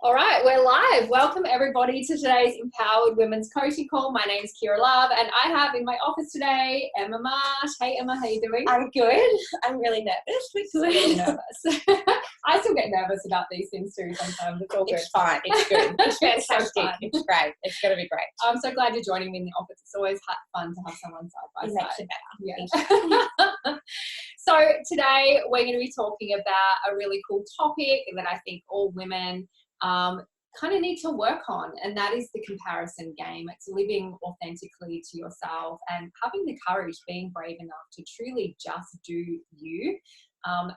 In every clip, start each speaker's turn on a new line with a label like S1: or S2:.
S1: All right, we're live. Welcome everybody to today's Empowered Women's Coaching Call. My name is Kira Love and I have in my office today Emma Marsh. Hey Emma, how you doing?
S2: I'm good. I'm really nervous.
S1: Really nervous. I still get nervous about these things too sometimes. It's all good.
S2: It's fine. It's good. It's fantastic.
S1: So
S2: it's great. It's going to be great.
S1: I'm so glad you're joining me in the office. It's always fun to have someone side by side.
S2: Makes it better.
S1: Yeah. So today we're going to be talking about a really cool topic that I think all women kind of need to work on, and that is the comparison game. It's living authentically to yourself and having the courage, being brave enough to truly just do you.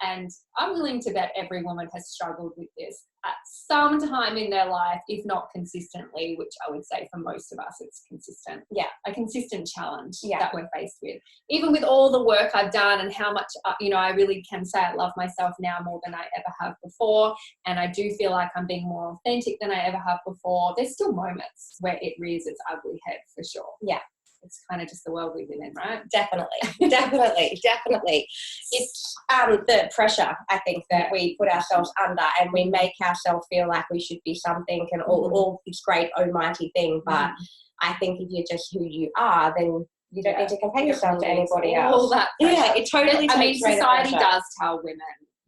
S1: And I'm willing to bet every woman has struggled with this at some time in their life, if not consistently, which I would say for most of us, it's consistent.
S2: Yeah.
S1: A consistent challenge that we're faced with. Even with all the work I've done and how much, I really can say I love myself now more than I ever have before. And I do feel like I'm being more authentic than I ever have before. There's still moments where it rears its ugly head for sure.
S2: Yeah.
S1: It's kind of just the world we live in, right?
S2: Definitely. It's the pressure, I think, that we put ourselves under, and we make ourselves feel like we should be something and all this great almighty thing. But I think if you're just who you are, then you don't need to compare yourself to anybody else.
S1: All that pressure.
S2: Yeah, it totally takes away the
S1: society
S2: pressure.
S1: does tell women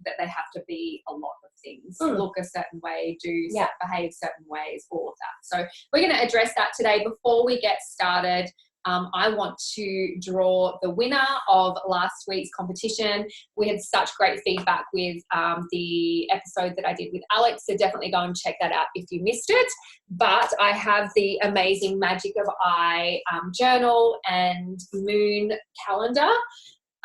S1: that they have to be a lot of things, look a certain way, behave certain ways, all of that. So we're going to address that today. Before we get started, I want to draw the winner of last week's competition. We had such great feedback with the episode that I did with Alex, so definitely go and check that out if you missed it. But I have the amazing Magic of I journal and moon calendar,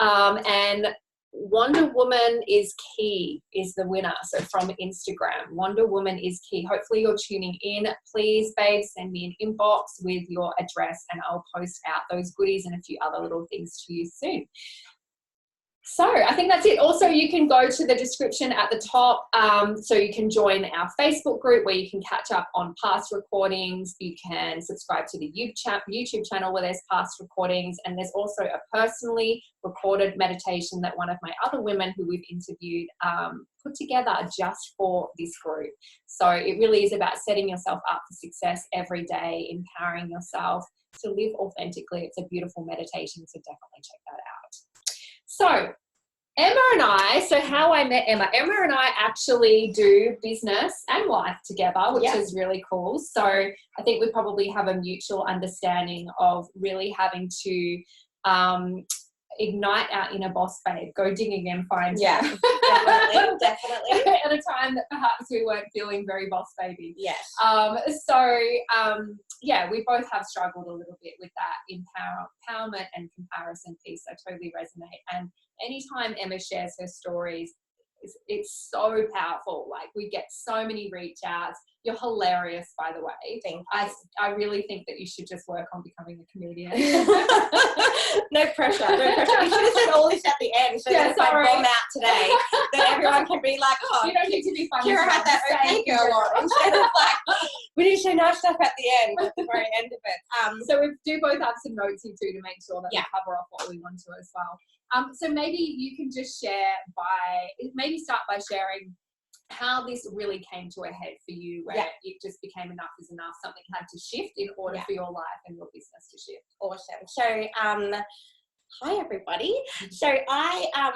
S1: and Wonder Woman is Key is the winner. So from Instagram, Wonder Woman is Key. Hopefully you're tuning in. Please, babe, send me an inbox with your address and I'll post out those goodies and a few other little things to you soon. So I think that's it. Also, you can go to the description at the top, so you can join our Facebook group where you can catch up on past recordings. You can subscribe to the YouTube channel where there's past recordings, and there's also a personally recorded meditation that one of my other women who we've interviewed put together just for this group. So it really is about setting yourself up for success every day, empowering yourself to live authentically. It's a beautiful meditation, so definitely check that out. So how I met Emma and I actually do business and life together, which is really cool. So I think we probably have a mutual understanding of really having to ignite our inner boss babe, go digging and find
S2: definitely
S1: at a time that perhaps we weren't feeling very boss baby.
S2: Yes.
S1: We both have struggled a little bit with that empowerment and comparison piece. I totally resonate. And anytime Emma shares her stories, it's so powerful. Like, we get so many reach outs. You're hilarious, by the way.
S2: Thank you.
S1: I really think that you should just work on becoming a comedian.
S2: No pressure. You should have said all this at the end, so that if I bomb out today, then everyone can be like, oh,
S1: you don't need to be funny.
S2: Kira had that okay girl on, instead of like, we need to say nice stuff at the end, at the very end of it.
S1: So we do both have some notes here too to make sure that we cover off what we want to as well. So maybe you can just start by sharing how this really came to a head for you, where it just became enough is enough. Something had to shift in order for your life and your business to shift.
S2: Awesome. So, hi everybody. So I am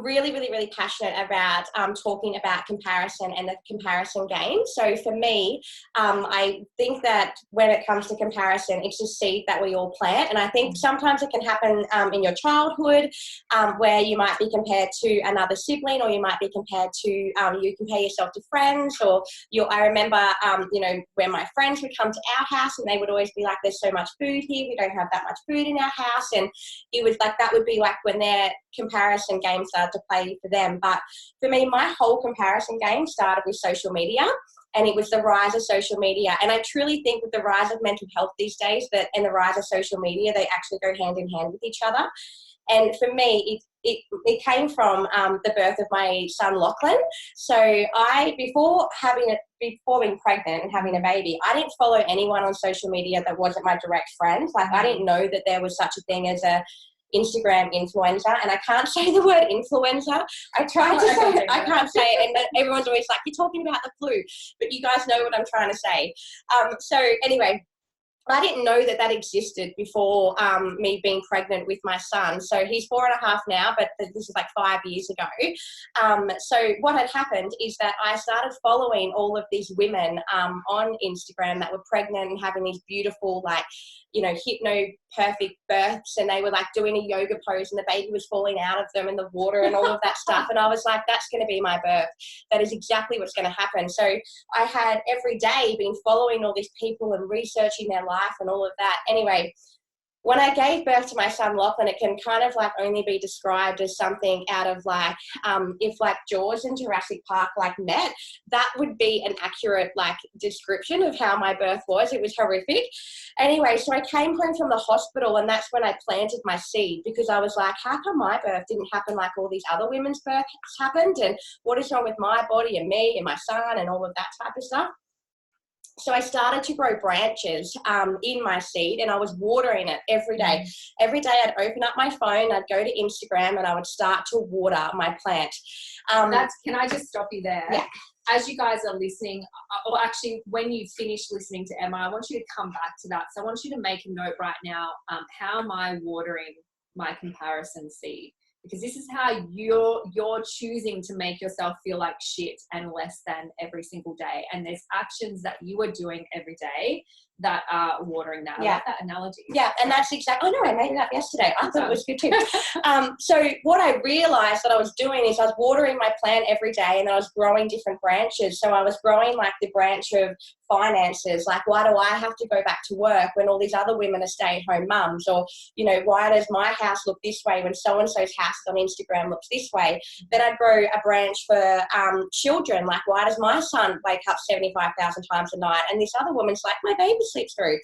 S2: really, really, really passionate about talking about comparison and the comparison game. So for me, I think that when it comes to comparison, it's a seed that we all plant. And I think sometimes it can happen in your childhood, where you might be compared to another sibling, or you might be compared to, you compare yourself to friends, or I remember, when my friends would come to our house and they would always be like, there's so much food here, we don't have that much food in our house. And it was like, that would be like when their comparison game started to play for them. But for me, my whole comparison game started with social media, and it was the rise of social media. And I truly think with the rise of mental health these days, and the rise of social media, they actually go hand in hand with each other. And for me, it came from the birth of my son Lachlan. So before being pregnant and having a baby, I didn't follow anyone on social media that wasn't my direct friend. Like, I didn't know that there was such a thing as a Instagram influencer, and I can't say the word influencer. I tried to say it, I can't say it, and everyone's always like, you're talking about the flu, but you guys know what I'm trying to say. So anyway, I didn't know that existed before me being pregnant with my son. So he's 4.5 now, but this is like 5 years ago. So what had happened is that I started following all of these women on Instagram that were pregnant and having these beautiful, like, you know, hypno perfect births, and they were like doing a yoga pose and the baby was falling out of them in the water and all of that stuff. And I was like, that's going to be my birth. That is exactly what's going to happen. So I had every day been following all these people and researching their life and all of that. Anyway, when I gave birth to my son Lachlan, it can kind of like only be described as something out of like, if like Jaws and Jurassic Park like met, that would be an accurate like description of how my birth was. It was horrific. Anyway, so I came home from the hospital, and that's when I planted my seed, because I was like, how come my birth didn't happen like all these other women's births happened, and what is wrong with my body and me and my son and all of that type of stuff. So I started to grow branches in my seed, and I was watering it every day. Every day I'd open up my phone, I'd go to Instagram, and I would start to water my plant.
S1: Can I just stop you there?
S2: Yeah.
S1: As you guys are listening, or actually when you finish listening to Emma, I want you to come back to that. So I want you to make a note right now, how am I watering my comparison seed? Because this is how you're choosing to make yourself feel like shit and less than every single day. And there's actions that you are doing every day that are watering that.
S2: Yeah.
S1: I like that analogy.
S2: Yeah, and that's exactly, I made it up yesterday. I thought it was good too. So what I realized that I was doing is I was watering my plant every day, and I was growing different branches. So I was growing like the branch of finances, like, why do I have to go back to work when all these other women are stay-at-home mums? Or, you know, why does my house look this way when so-and-so's house on Instagram looks this way? Then I'd grow a branch for children, like, why does my son wake up 75,000 times a night? And this other woman's like, my baby sleeps through.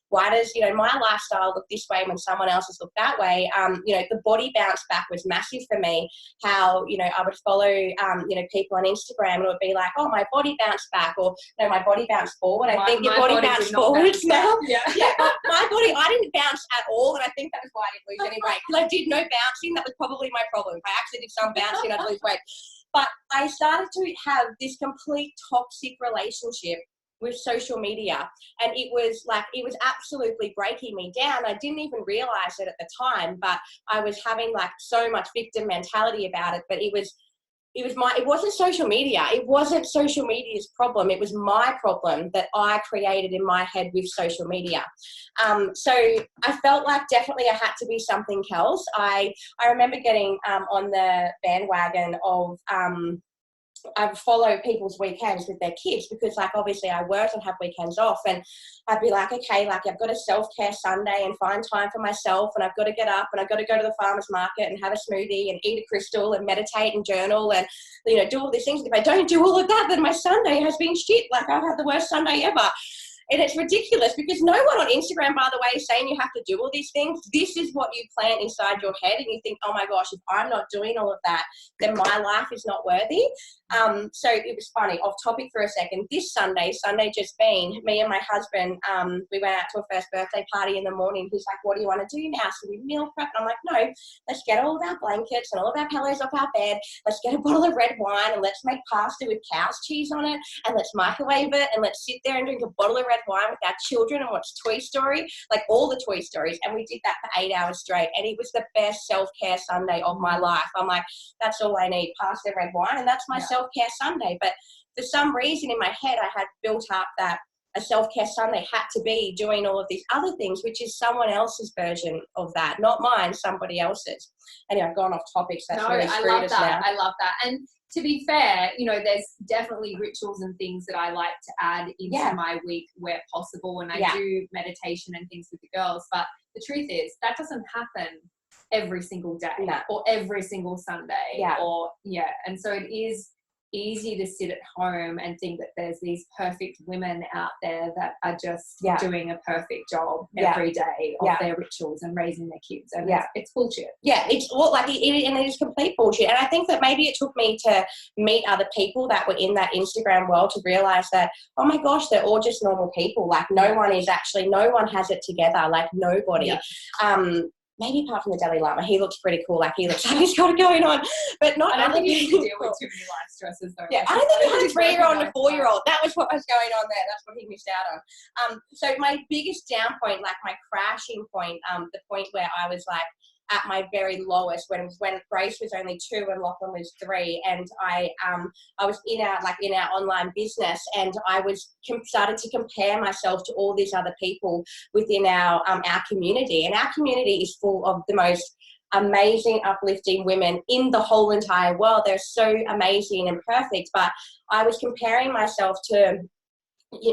S2: Why does, you know, my lifestyle look this way when someone else's look that way? You know, the body bounce back was massive for me. How, you know, I would follow, you know, people on Instagram, and it would be like, oh, my body bounced back, or no, my body bounced forward. I think your body bounced forwards now.
S1: Yeah.
S2: Yeah, but my body, I didn't bounce at all, and I think that was why I didn't lose any weight, because I did no bouncing. That was probably my problem. If I actually did some bouncing, I'd lose weight. But I started to have this complete toxic relationship with social media, and it was absolutely breaking me down. I didn't even realize it at the time, but I was having like so much victim mentality about it. But it wasn't social media. It wasn't social media's problem. It was my problem that I created in my head with social media. So I felt like definitely I had to be something else. I remember getting on the bandwagon of I follow people's weekends with their kids, because like obviously I work and have weekends off, and I'd be like, okay, like I've got a self-care Sunday and find time for myself, and I've got to get up and I've got to go to the farmer's market and have a smoothie and eat a crystal and meditate and journal and, you know, do all these things. If I don't do all of that, then my Sunday has been shit. Like I've had the worst Sunday ever. And it's ridiculous, because no one on Instagram, by the way, is saying you have to do all these things. This is what you plant inside your head, and you think, oh my gosh, if I'm not doing all of that, then my life is not worthy. So it was funny, off topic for a second. This Sunday just been, me and my husband, we went out to a first birthday party in the morning. He's like, what do you want to do now? So we meal prep. And I'm like, no, let's get all of our blankets and all of our pillows off our bed. Let's get a bottle of red wine, and let's make pasta with cow's cheese on it, and let's microwave it, and let's sit there and drink a bottle of red wine with our children and watch Toy Story, like all the Toy Stories. And we did that for 8 hours straight, and it was the best self-care Sunday of my life. I'm like, that's all I need, pasta, red wine, and that's my self-care Sunday. But for some reason in my head, I had built up that a self-care Sunday had to be doing all of these other things, which is someone else's version of that, not mine, somebody else's. Anyway, I've gone off topic, so that's really screwed us now.
S1: I love that. And to be fair, you know, there's definitely rituals and things that I like to add into my week where possible, and I do meditation and things with the girls. But the truth is that doesn't happen every single day or every single Sunday. And so it is easy to sit at home and think that there's these perfect women out there that are just doing a perfect job every day of their rituals and raising their kids, and it's bullshit.
S2: It's all like and it is complete bullshit. And I think that maybe it took me to meet other people that were in that Instagram world to realize that, oh my gosh, they're all just normal people. Like no one has it together, like nobody. maybe apart from the Dalai Lama, he looks pretty cool. Like he looks like he's got it going on, but not.
S1: I don't
S2: other
S1: think you
S2: people.
S1: deal with too many life stresses though.
S2: Yeah, I don't think he had a 3-year-old and a 4-year-old. That was what was going on there. That's what he missed out on. So my biggest down point, like my crashing point, the point where I was like at my very lowest when Grace was only 2 and Lachlan was 3, and I was in our online business, and I was started to compare myself to all these other people within our community, and our community is full of the most amazing, uplifting women in the whole entire world. They're so amazing and perfect, but I was comparing myself to,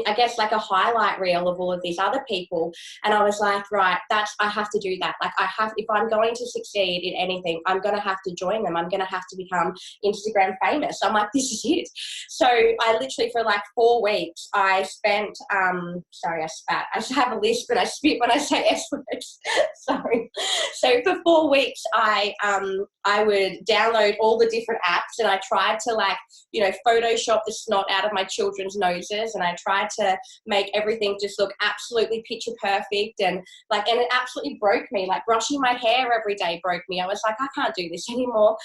S2: I guess, like a highlight reel of all of these other people. And I was like, right, I have to do that. Like if I'm going to succeed in anything, I'm going to have to join them. I'm going to have to become Instagram famous. So I'm like, this is it. So I literally for like 4 weeks, I spent, sorry, I spat. I should have a lisp and I spit when I say S words. Sorry. So for 4 weeks, I would download all the different apps, and I tried to Photoshop the snot out of my children's noses, and I tried to make everything just look absolutely picture perfect, and it absolutely broke me. Like brushing my hair every day broke me. I was like, I can't do this anymore.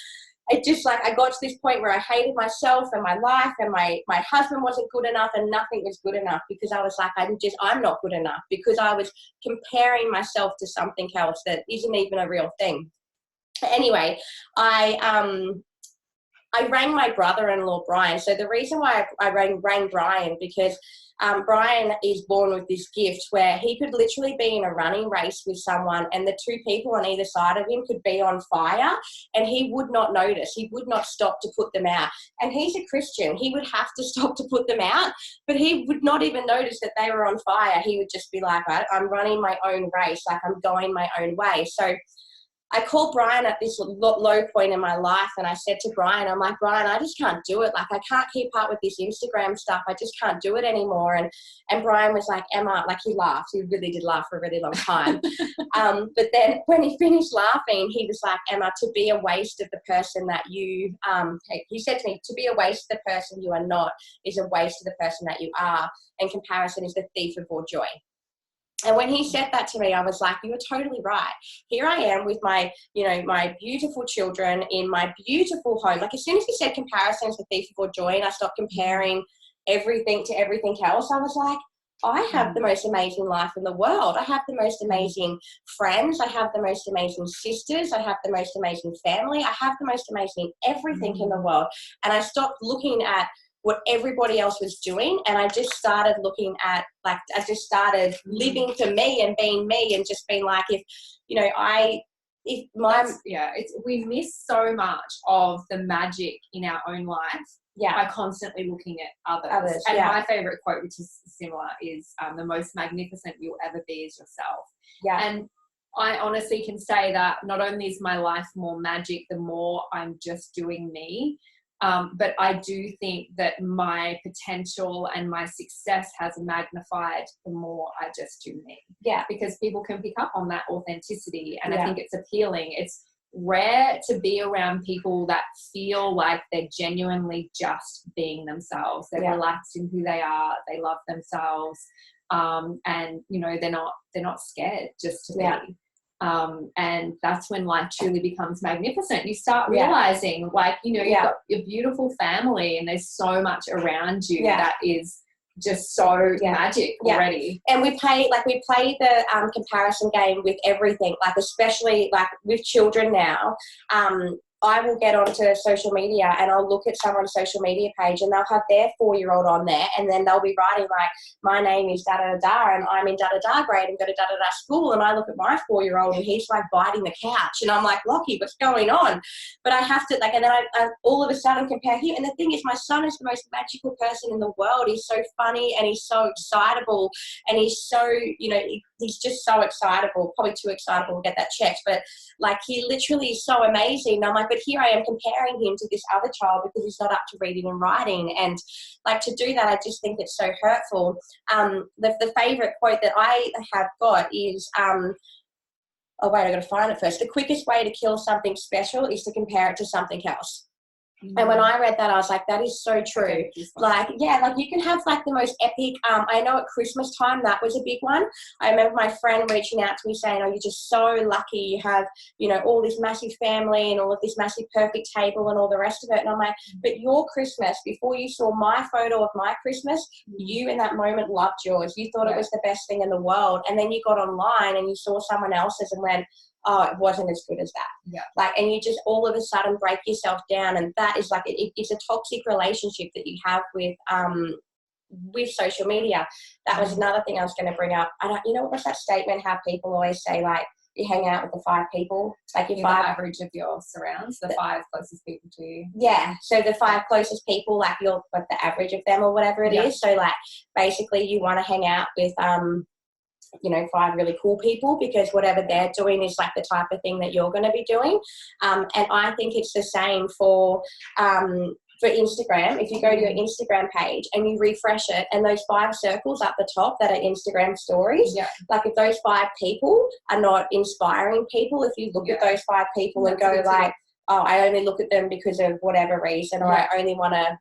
S2: It just I got to this point where I hated myself and my life, and my husband wasn't good enough, and nothing was good enough, because I was like, I'm not good enough, because I was comparing myself to something else that isn't even a real thing. Anyway, I rang my brother-in-law, Brian. So the reason why I rang Brian, because Brian is born with this gift where he could literally be in a running race with someone, and the 2 people on either side of him could be on fire, and he would not notice. He would not stop to put them out. And he's a Christian. He would have to stop to put them out, but he would not even notice that they were on fire. He would just be like, I'm running my own race. Like I'm going my own way. So I called Brian at this low point in my life, and I said to Brian, I'm like, Brian, I just can't do it. Like, I can't keep up with this Instagram stuff. I just can't do it anymore. And Brian was like, Emma, like he laughed. He really did laugh for a really long time. But then when he finished laughing, he was like, Emma, to be a waste of the person that you, he said to me, to be a waste of the person you are not is a waste of the person that you are. And comparison is the thief of all joy. And when he said that to me, I was like, you are totally right. Here I am with my, my beautiful children in my beautiful home. Like as soon as he said comparison is the thief of all joy, and I stopped comparing everything to everything else, I was like, I have the most amazing life in the world. I have the most amazing friends. I have the most amazing sisters. I have the most amazing family. I have the most amazing everything in the world. And I stopped looking at what everybody else was doing, and I just started looking at, I just started living for me and being me, and just being like,
S1: we miss so much of the magic in our own life by constantly looking at others. And my favorite quote, which is similar, is the most magnificent you'll ever be is yourself. And I honestly can say that not only is my life more magic the more I'm just doing me, but I do think that my potential and my success has magnified the more I just do me. Yeah. Because people can pick up on that authenticity, and I think it's appealing. It's rare to be around people that feel like they're genuinely just being themselves. They're relaxed in who they are. They love themselves. And they're not scared just to be. And that's when life truly becomes magnificent. You start realizing, you've got your beautiful family, and there's so much around you that is just so magic already. And
S2: we play the comparison game with everything, especially with children now. I will get onto social media, and I'll look at someone's social media page, and they'll have their 4-year-old on there, and then they'll be writing my name is da-da-da-da, and I'm in da-da-da grade and go to da-da-da school, and I look at my 4-year-old, and he's biting the couch, and I'm like, Lockie, what's going on? But I have to, and then I all of a sudden compare him. And the thing is, my son is the most magical person in the world. He's so funny, and he's so excitable, and he's so, he's just so excitable, probably too excitable to get that checked, but he literally is so amazing. And I'm like, but here I am comparing him to this other child because he's not up to reading and writing. And to do that, I just think it's so hurtful. The favorite quote that I have got is, oh wait, I got to find it first. The quickest way to kill something special is to compare it to something else. And when I read that, I was like, that is so true. Like, yeah, like you can have like the most epic, I know at Christmas time, that was a big one. I remember my friend reaching out to me saying, oh, you're just so lucky. You have, you know, all this massive family and all of this massive perfect table and all the rest of it. And I'm like, but your Christmas, before you saw my photo of my Christmas, you in that moment loved yours. You thought it was the best thing in the world. And then you got online and you saw someone else's and went, oh, it wasn't as good as that.
S1: Yeah.
S2: Like, and you just all of a sudden break yourself down, and that is like, it's a toxic relationship that you have with social media. That was another thing I was going to bring up. You know, what's that statement, how people always say, like, you hang out with the 5 people, like your 5
S1: average of your surrounds, the 5 closest people to you.
S2: Yeah. So the 5 closest people, like you're like the average of them or whatever it is. So like basically you want to hang out with, you know, 5 really cool people, because whatever they're doing is like the type of thing that you're going to be doing. And I think it's the same for Instagram. If you go to your Instagram page and you refresh it, and those 5 circles up the top that are Instagram stories, like if those 5 people are not inspiring people, if you look at those 5 people and go like, oh, I only look at them because of whatever reason, or I only want to,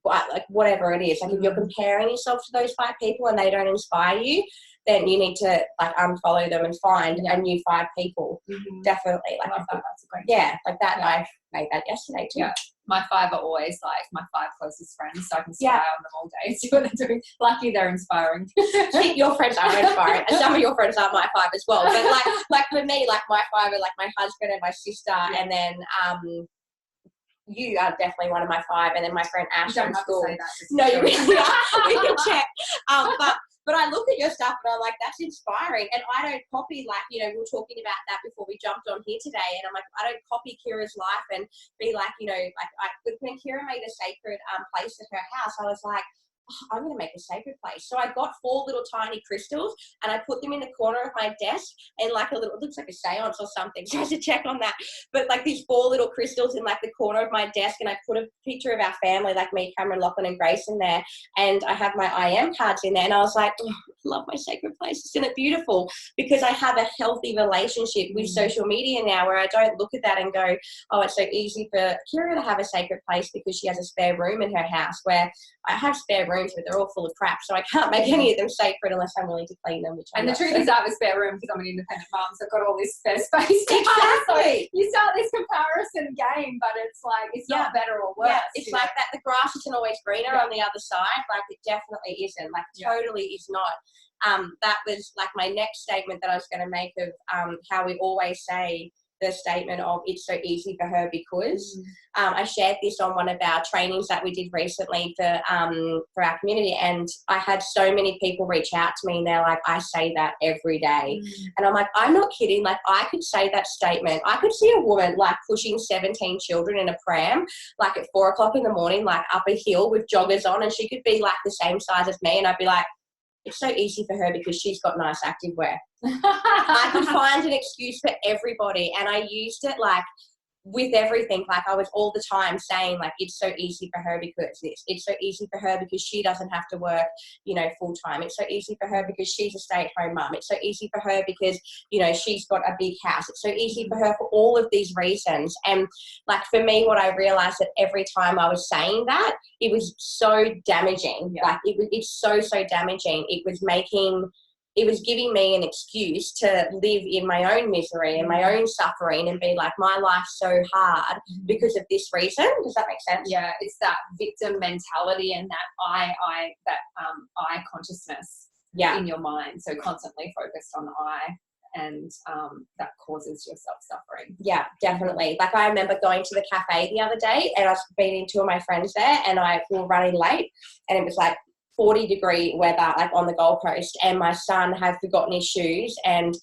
S2: like whatever it is, like if you're comparing yourself to those 5 people and they don't inspire you, then you need to like unfollow them and find a new 5 people. Definitely. Like
S1: that's a great
S2: like that. I made that yesterday too.
S1: My 5 are always like my 5 closest friends, so I can spy on them all day, see what they're doing. Lucky they're inspiring.
S2: Your friends are inspiring, and some of your friends are my 5 as well. But like for me, like my 5 are like my husband and my sister, and then you are definitely one of my 5, and then my friend Ash from school. No, you really are. We can check. But I look at your stuff and I'm like, that's inspiring. And I don't copy, like, you know, we were talking about that before we jumped on here today. And I'm like, I don't copy Kira's life and be like, you know, like when Kira made a sacred place at her house, I was like, oh, I'm going to make a sacred place. So I got 4 little tiny crystals and I put them in the corner of my desk, and like a little, it looks like a seance or something. So I had to check on that. But like these 4 little crystals in like the corner of my desk, and I put a picture of our family, like me, Cameron, Lachlan and Grace in there. And I have my I am cards in there. And I was like, oh, I love my sacred place. Isn't it beautiful? Because I have a healthy relationship with social media now, where I don't look at that and go, oh, it's so easy for Kira to have a sacred place because she has a spare room in her house, where I have spare rooms, but they're all full of crap, so I can't make any of them sacred unless I'm willing to clean them.
S1: And the truth is, I have a spare room because I'm an independent mum, so I've got all this spare space.
S2: Exactly.
S1: So you start this comparison game, but it's like, it's not better or worse.
S2: Yeah, it's like that. The grass isn't always greener on the other side. Like, it definitely isn't. Like, totally is not. That was like my next statement that I was going to make of how we always say the statement of it's so easy for her because I shared this on one of our trainings that we did recently for our community, and I had so many people reach out to me and they're like, I say that every day. And I'm like, I'm not kidding. Like, I could say that statement. I could see a woman like pushing 17 children in a pram like at 4 o'clock in the morning, like up a hill with joggers on, and she could be like the same size as me, and I'd be like, it's so easy for her because she's got nice activewear. I could find an excuse for everybody, and I used it like with everything. Like, I was all the time saying like, it's so easy for her because this, it's so easy for her because she doesn't have to work, you know, full time. It's so easy for her because she's a stay-at-home mum. It's so easy for her because, you know, she's got a big house. It's so easy for her for all of these reasons. And like, for me, what I realized that every time I was saying that, it was so damaging. Like, it's so damaging. It was giving me an excuse to live in my own misery and my own suffering and be like, my life's so hard because of this reason. Does that make sense?
S1: Yeah, it's that victim mentality and that I consciousness in your mind. So constantly focused on I, and that causes yourself suffering.
S2: Yeah, definitely. Like, I remember going to the cafe the other day, and I was meeting 2 of my friends there, and we were running late, and it was like 40-degree weather, like on the Gold Coast, and my son had forgotten his shoes, and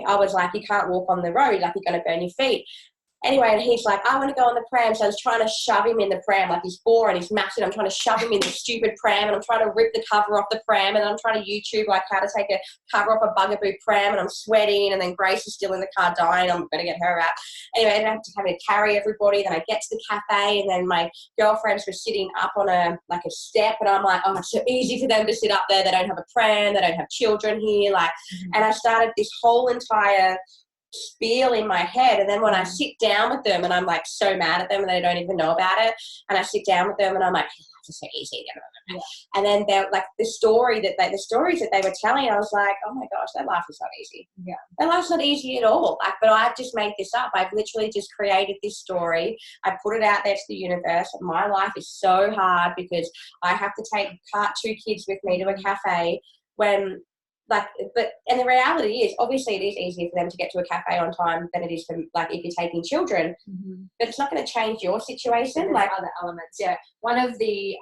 S2: I was like, you can't walk on the road, like, you're going to burn your feet. Anyway, and he's like, I want to go on the pram. So I was trying to shove him in the pram. Like, he's 4 and he's massive. I'm trying to shove him in the stupid pram, and I'm trying to rip the cover off the pram, and I'm trying to YouTube like how to take a cover off a bugaboo pram, and I'm sweating, and then Grace is still in the car dying. I'm going to get her out. Anyway, I have to carry everybody. Then I get to the cafe, and then my girlfriends were sitting up on a step, and I'm like, oh, it's so easy for them to sit up there. They don't have a pram. They don't have children here. Like, and I started this whole entire spiel in my head, and then when I sit down with them and I'm like so mad at them and they don't even know about it, and I sit down with them and I'm like, life is so easy, and then they're like the stories that they were telling, I was like, oh my gosh, that life is not easy. That life's not easy at all. Like, but I've just made this up. I've literally just created this story. I put it out there to the universe. My life is so hard because I have to take 2 kids with me to a cafe when. And the reality is, obviously, it is easier for them to get to a cafe on time than it is for, like, if you're taking children. But it's not going to change your situation. Like
S1: other elements, One of the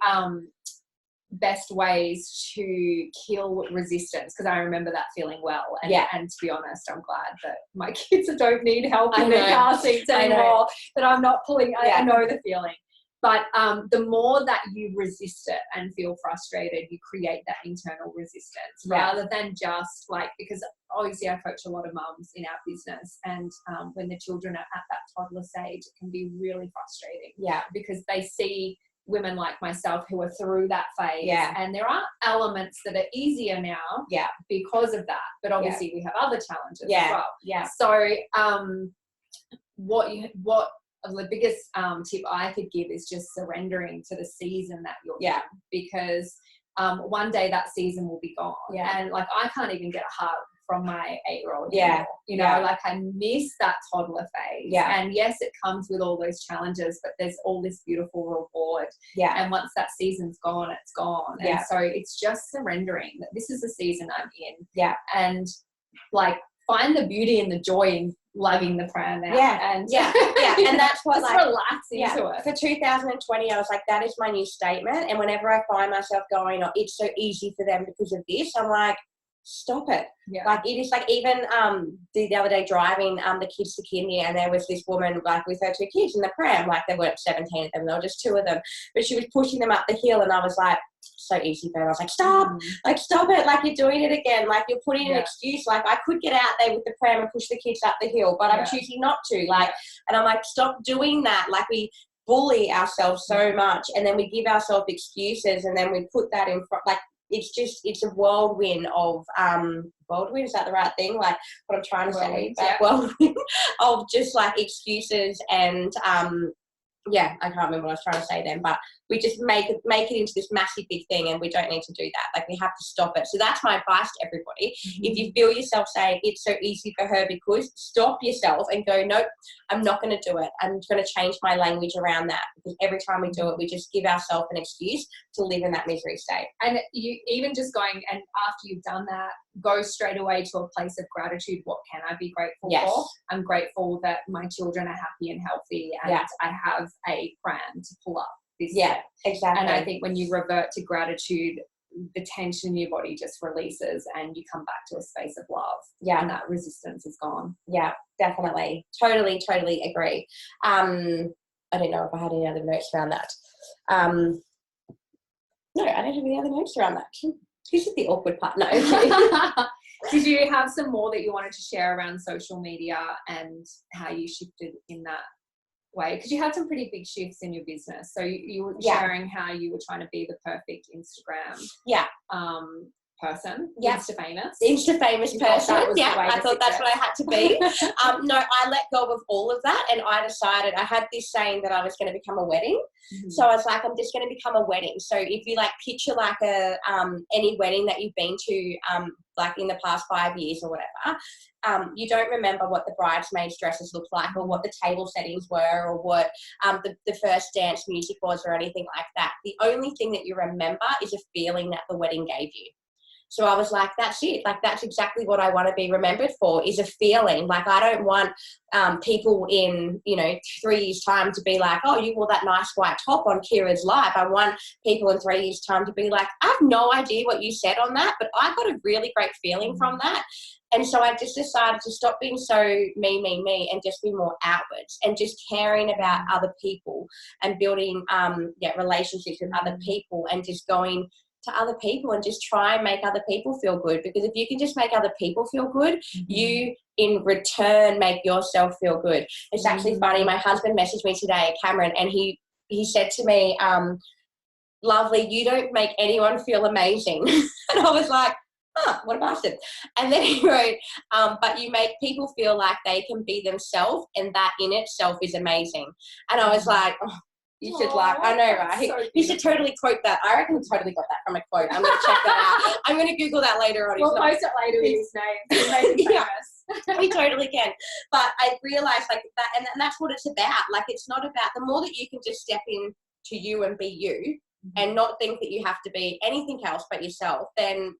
S1: best ways to kill resistance, because I remember that feeling well. And to be honest, I'm glad that my kids don't need help in their car seats anymore. That I'm not pulling. I know the feeling. But the more that you resist it and feel frustrated, you create that internal resistance rather than just like, because obviously I coach a lot of mums in our business, and when the children are at that toddler stage, it can be really frustrating. Because they see women like myself who are through that phase, and there are elements that are easier now because of that. But obviously we have other challenges as well. So what the biggest tip I could give is just surrendering to the season that you're in, because one day that season will be gone. And like, I can't even get a hug from my 8-year-old anymore. You know, like, I miss that toddler phase. And yes, it comes with all those challenges, but there's all this beautiful reward. And once that season's gone, it's gone. And so it's just surrendering that this is the season I'm in. And like, find the beauty and the joy in lugging the pram out. And
S2: that's what,
S1: just
S2: like,
S1: relax into it.
S2: For 2020, I was like, that is my new statement. And whenever I find myself going, oh, it's so easy for them because of this, I'm like, stop it. Like, it is like, even the other day driving the kids to kindy, and there was this woman like with her 2 kids in the pram, like they weren't 17 of them, they were just 2 of them, but she was pushing them up the hill, and I was like, so easy for her. I was like, stop, like, stop it, like, you're doing it again, like, you're putting an excuse. Like, I could get out there with the pram and push the kids up the hill, but I'm choosing not to. Like, and I'm like, stop doing that. Like, we bully ourselves so much, and then we give ourselves excuses, and then we put that in front. Like, it's a whirlwind of whirlwind, is that the right thing? Like, what I'm trying to say, whirlwind of just like excuses and I can't remember what I was trying to say then, but we just make it into this massive big thing, and we don't need to do that. Like, we have to stop it. So that's my advice to everybody. If you feel yourself saying it's so easy for her, because stop yourself and go, nope, I'm not going to do it. I'm going to change my language around that, because every time we do it, we just give ourselves an excuse to live in that misery state. And
S1: you even just going, and after you've done that, go straight away to a place of gratitude. What can I be grateful for? I'm grateful that my children are happy and healthy, and I have a pram to pull up this day.
S2: Exactly.
S1: And I think when you revert to gratitude, the tension in your body just releases, and you come back to a space of love. And that resistance is gone.
S2: Definitely. Totally agree. I don't know if I had any other notes around that. No, I don't have any other notes around that. This is the awkward part. No.
S1: Did you have some more that you wanted to share around social media and how you shifted in that way? Because you had some pretty big shifts in your business. So you were sharing how you were trying to be the perfect Instagram person. Insta famous person.
S2: I thought that's what I had to be. No, I let go of all of that, and I decided, I had this saying that I was going to become a wedding. So I was like, I'm just going to become a wedding. So if you like picture like a any wedding that you've been to like in the past 5 years or whatever, you don't remember what the bridesmaids' dresses looked like, or what the table settings were, or what the first dance music was, or anything like that. The only thing that you remember is a feeling that the wedding gave you. So I was like, that's it. Like, that's exactly what I want to be remembered for, is a feeling. Like, I don't want people in, 3 years' time to be like, oh, you wore that nice white top on Kira's live. I want people in 3 years' time to be like, I have no idea what you said on that, but I got a really great feeling from that. And so I just decided to stop being so me, and just be more outwards, and just caring about other people, and building relationships with other people, and just going to other people and just try and make other people feel good. Because if you can just make other people feel good, you in return make yourself feel good. It's actually funny. My husband messaged me today, Cameron, and he said to me, lovely, you don't make anyone feel amazing. And I was like, what a bastard. And then he wrote, but you make people feel like they can be themselves, and that in itself is amazing. And I was like, oh, you should like, I know, right?
S1: So
S2: you should totally quote that. I reckon he totally got that from a quote. I'm going to check that out. I'm going to Google that later on.
S1: We'll post it later with his name. Make him famous.
S2: We totally can. But I realised like that, and that's what it's about. Like, it's not about, the more that you can just step in to you and be you, and not think that you have to be anything else but yourself, then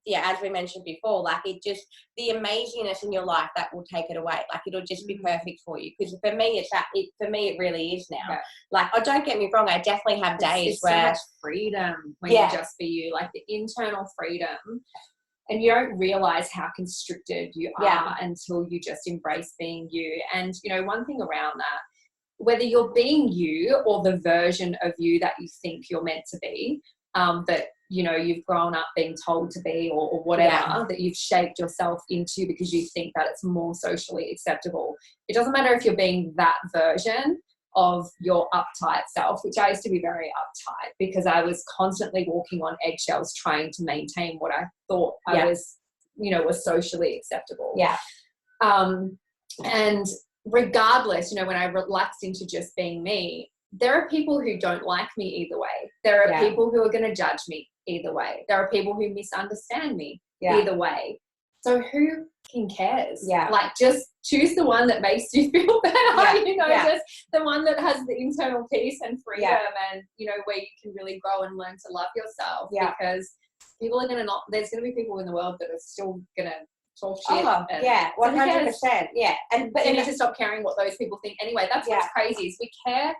S2: yeah, as we mentioned before, like it just, the amazingness in your life, that will take it away. Like it'll just be perfect for you. Because for me, for me, it really is now.
S1: Yeah.
S2: Like, oh, don't get me wrong, I definitely have days where
S1: so much freedom when you just be you, like the internal freedom, and you don't realize how constricted you are until you just embrace being you. And you know, one thing around that, whether you're being you or the version of you that you think you're meant to be, that you know you've grown up being told to be, or whatever that you've shaped yourself into because you think that it's more socially acceptable. It doesn't matter if you're being that version of your uptight self, which I used to be very uptight because I was constantly walking on eggshells trying to maintain what I thought I was, you know, was socially acceptable. And regardless, you know, when I relaxed into just being me, there are people who don't like me either way. There are people who are going to judge me either way. There are people who misunderstand me either way. So who cares? Like, just choose the one that makes you feel better, you know, just the one that has the internal peace and freedom and, you know, where you can really grow and learn to love yourself because people are going to there's going to be people in the world that are still going to talk shit.
S2: 100%. Yeah.
S1: But you need to stop caring what those people think anyway. That's what's crazy, is we care.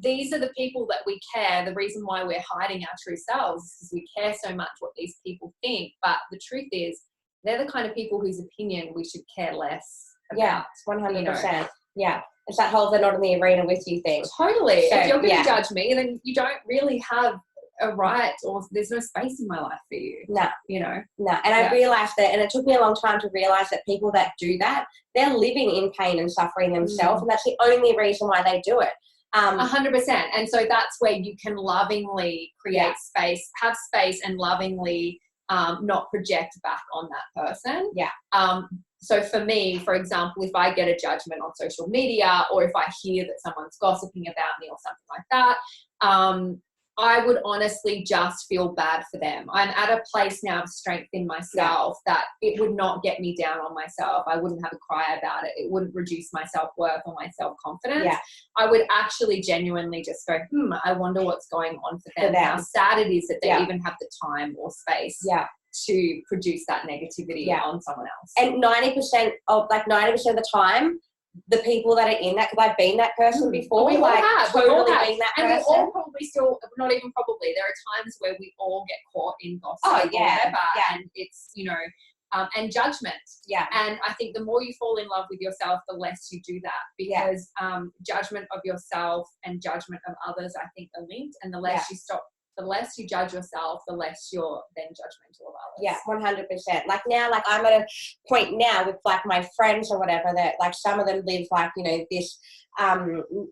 S1: These are the people that we care. The reason why we're hiding our true selves is because we care so much what these people think. But the truth is, they're the kind of people whose opinion we should care less about.
S2: 100%.
S1: You know?
S2: Yeah. It's that whole "they're not in the arena with you" thing.
S1: Totally. So, if you're going to judge me, then you don't really have a right, or there's no space in my life for you.
S2: No.
S1: You know?
S2: No. And I realised that, and it took me a long time to realise that people that do that, they're living in pain and suffering themselves, and that's the only reason why they do it.
S1: 100%. And so that's where you can lovingly create space, have space, and lovingly not project back on that person. So for me, for example, if I get a judgment on social media, or if I hear that someone's gossiping about me or something like that, I would honestly just feel bad for them. I'm at a place now of strength in myself that it would not get me down on myself. I wouldn't have a cry about it. It wouldn't reduce my self-worth or my self-confidence. I would actually genuinely just go, I wonder what's going on for them. How sad it is that they even have the time or space to produce that negativity on someone else.
S2: And 90% of the time, the people that are in that, because I've been that person before,
S1: we
S2: like
S1: have.
S2: totally been that person.
S1: And we all probably still, not even probably, there are times where we all get caught in gossip or whatever, and it's, you know, and judgment. And I think the more you fall in love with yourself, the less you do that, because judgment of yourself and judgment of others, I think, are linked, and the less you judge yourself, the less you're then judgmental of others.
S2: 100%. Like now, like I'm at a point now with like my friends or whatever that like some of them live like, you know, this,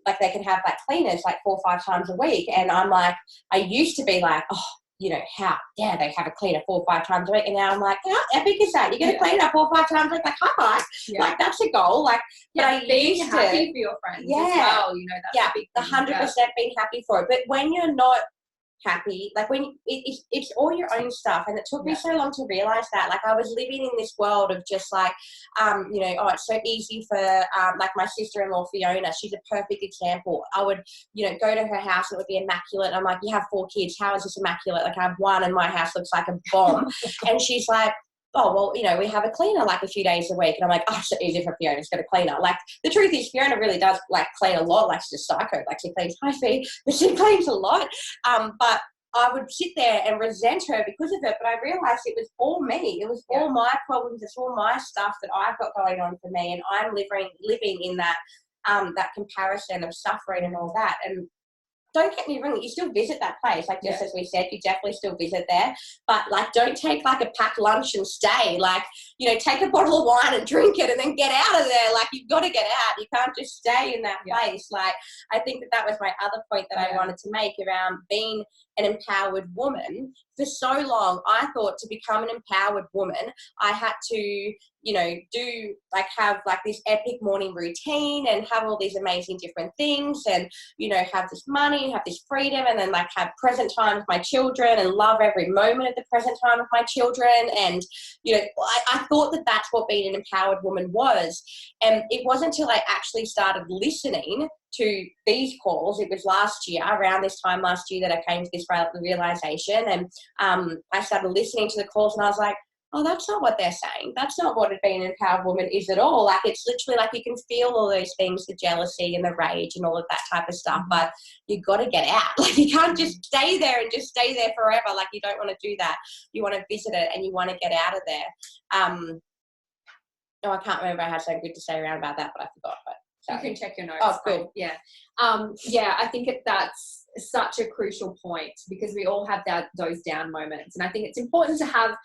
S2: like they can have like cleaners like 4 or 5 times a week. And I'm like, I used to be like, oh, you know, how dare they have a cleaner 4 or 5 times a week? And now I'm like, how epic is that? You're going to clean it up 4 or 5 times a week? Like, high. Like, that's a goal. Like, but I
S1: being
S2: used
S1: happy for your friends as well, you know, that's a big thing.
S2: 100% being happy for it. But when you're not happy, like when it's all your own stuff, and it took me so long to realize that. Like I was living in this world of just like you know, oh, it's so easy for like my sister-in-law Fiona, she's a perfect example. I would, you know, go to her house and it would be immaculate. I'm like, you have 4 kids, how is this immaculate? Like I have 1 and my house looks like a bomb. And she's like, oh, well, you know, we have a cleaner like a few days a week. And I'm like, oh, it's so easy for Fiona, she's got a cleaner. Like, the truth is, Fiona really does, like, clean a lot. Like, she's a psycho. Like, she cleans high feet, but she cleans a lot. But I would sit there and resent her because of it. But I realised it was all me. It was all my problems. It's all my stuff that I've got going on for me. And I'm living in that, that comparison of suffering and all that. And don't get me wrong, you still visit that place. Like, just as we said, you definitely still visit there. But, like, don't take, like, a packed lunch and stay. Like, you know, take a bottle of wine and drink it and then get out of there. Like, you've got to get out. You can't just stay in that place. Like, I think that was my other point that I wanted to make around being an empowered woman, for so long, I thought to become an empowered woman, I had to, you know, do like have like this epic morning routine and have all these amazing different things and, you know, have this money, have this freedom, and then like have present time with my children and love every moment of the present time with my children. And, you know, I thought that that's what being an empowered woman was. And it wasn't until I actually started listening to these calls, it was last year, around this time last year, that I came to this realization. And I started listening to the calls and I was like, oh, that's not what they're saying. That's not what being an empowered woman is at all. Like, it's literally like you can feel all those things, the jealousy and the rage and all of that type of stuff, but you got to get out. Like, you can't just stay there and just stay there forever. Like, you don't want to do that. You want to visit it and you want to get out of there. Oh, I can't remember. I had something good to say around about that, but I forgot. But
S1: you can check your notes.
S2: Oh, good.
S1: Yeah. Yeah, I think that's such a crucial point, because we all have those down moments. And I think it's important to have,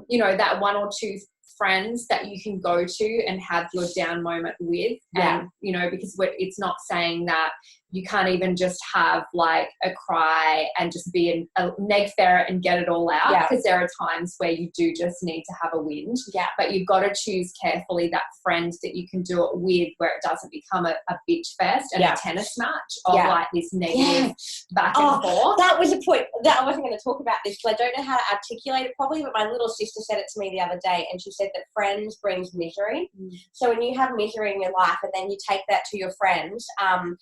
S1: you know, that one or two friends that you can go to and have your down moment with.
S2: Yeah.
S1: And, you know, because it's not saying that you can't even just have like a cry and just be a neg ferret and get it all out, because there are times where you do just need to have a wind.
S2: Yeah.
S1: But you've got to choose carefully that friend that you can do it with, where it doesn't become a bitch fest and a tennis match of like this negative back and forth.
S2: That was a point that I wasn't going to talk about this because I don't know how to articulate it properly, but my little sister said it to me the other day, and she said that friends brings misery. So when you have misery in your life and then you take that to your friends,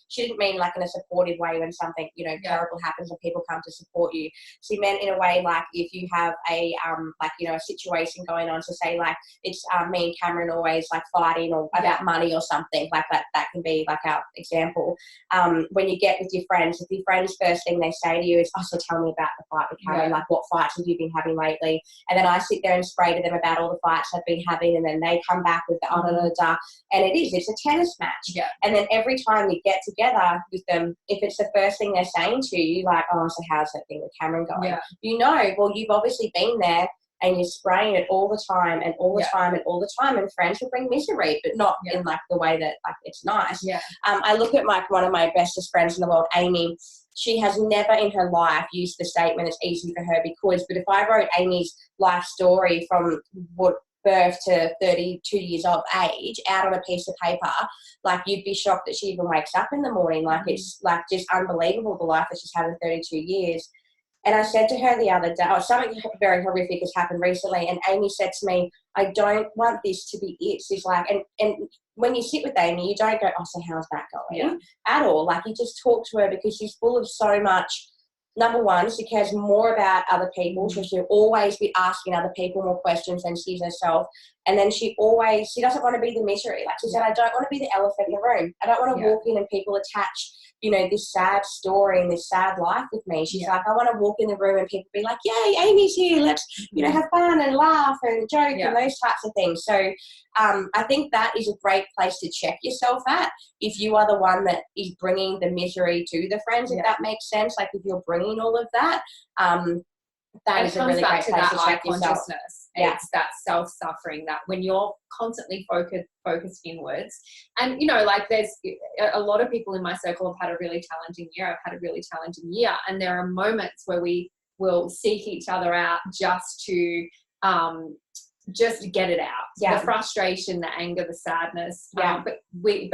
S2: she didn't mean like in a supportive way when something, you know, terrible happens and people come to support you. She meant in a way like if you have a like, you know, a situation going on, so say like it's me and Cameron always like fighting or about money or something like that can be like our example. When you get with your friends, if your friends first thing they say to you is, oh, so tell me about the fight with Cameron, like what fights have you been having lately? And then I sit there and spray to them about all the fights I've been having, and then they come back with the and it's a tennis match. And then every time you get together with them, if it's the first thing they're saying to you, like, oh, so how's that thing with Cameron going? You know, well, you've obviously been there and you're spraying it all the time and all the time and all the time, and friends will bring misery, but not in like the way that like it's nice. I look at one of my bestest friends in the world, Amy. She has never in her life used the statement it's easy for her because, but if I wrote Amy's life story from what birth to 32 years of age out on a piece of paper, like you'd be shocked that she even wakes up in the morning. Like it's like just unbelievable the life that she's had in 32 years. And I said to her the other day, something very horrific has happened recently, and Amy said to me, I don't want this to be it. She's like, and when you sit with Amy, you don't go, oh, so how's that going? At all. Like you just talk to her because she's full of so much. Number one, she cares more about other people. So she'll always be asking other people more questions than she's herself. And then she doesn't want to be the misery. Like she said, I don't want to be the elephant in the room. I don't want to walk in and people attach, you know, this sad story and this sad life with me. She's like, I want to walk in the room and people be like, yay, Amy's here. Let's, you know, have fun and laugh and joke and those types of things. So I think that is a great place to check yourself at. If you are the one that is bringing the misery to the friends, if that makes sense, like if you're bringing all of that, that is a really great place to check yourself.
S1: It's that self-suffering, that when you're constantly focused inwards, and you know, like there's a lot of people in my circle have had a really challenging year. I've had a really challenging year, and there are moments where we will seek each other out just to just get it out. The frustration, the anger, the sadness. But we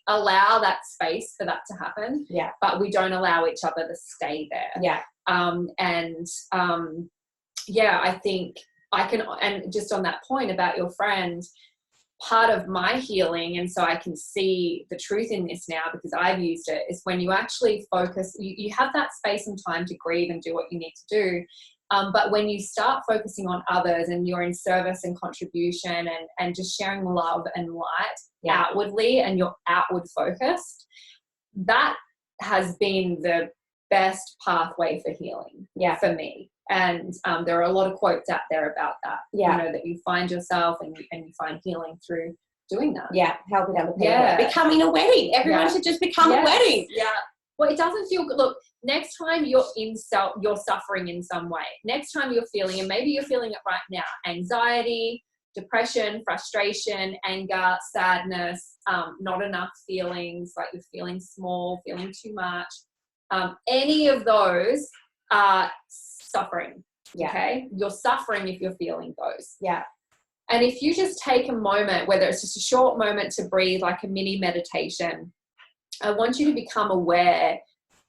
S1: allow that space for that to happen. But we don't allow each other to stay there. I think I can, and just on that point about your friend, part of my healing, and so I can see the truth in this now because I've used it, is when you actually focus, you have that space and time to grieve and do what you need to do. But when you start focusing on others and you're in service and contribution and just sharing love and light outwardly, and you're outward focused, that has been the best pathway for healing for me. And there are a lot of quotes out there about that, you know, that you find yourself and you find healing through doing that.
S2: Helping other people. Becoming a wedding. Everyone should just become a wedding.
S1: Well, it doesn't feel good. Look, next time you're suffering in some way, next time you're feeling, and maybe you're feeling it right now, anxiety, depression, frustration, anger, sadness, not enough feelings, like you're feeling small, feeling too much. any of those are suffering.
S2: Yeah.
S1: Okay, you're suffering if you're feeling those.
S2: Yeah.
S1: And if you just take a moment, whether it's just a short moment to breathe, like a mini meditation, I want you to become aware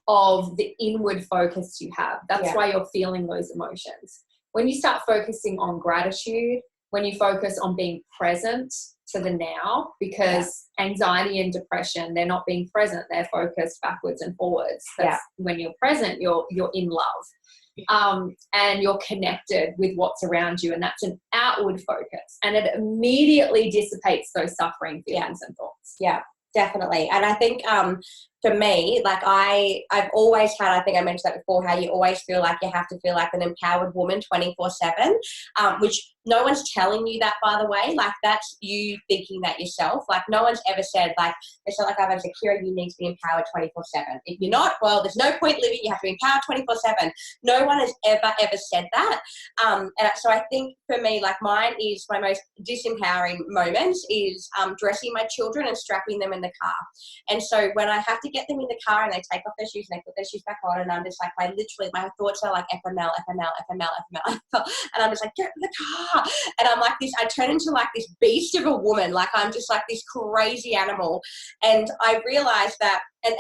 S1: of the inward focus you have. That's why you're feeling those emotions. When you start focusing on gratitude, when you focus on being present to the now, because anxiety and depression, they're not being present, they're focused backwards and forwards. That's when you're present, you're in love. And you're connected with what's around you, and that's an outward focus, and it immediately dissipates those suffering feelings and thoughts.
S2: Yeah, definitely. And I think for me, like I've always had, I think I mentioned that before, how you always feel like you have to feel like an empowered woman 24/7, which no one's telling you that, by the way. Like, that's you thinking that yourself. Like, no one's ever said, like, it's not like I've ever said, Kira, you need to be empowered 24/7. If you're not, well, there's no point living. You have to be empowered 24/7. No one has ever said that. And so I think for me, like, mine is my most disempowering moments is dressing my children and strapping them in the car. And so when I have to get them in the car and they take off their shoes and they put their shoes back on, and I'm just like, my thoughts are like FML, FML, FML, FML. And I'm just like, get in the car. And I'm like this, I turn into like this beast of a woman. Like, I'm just like this crazy animal. And I realized that, and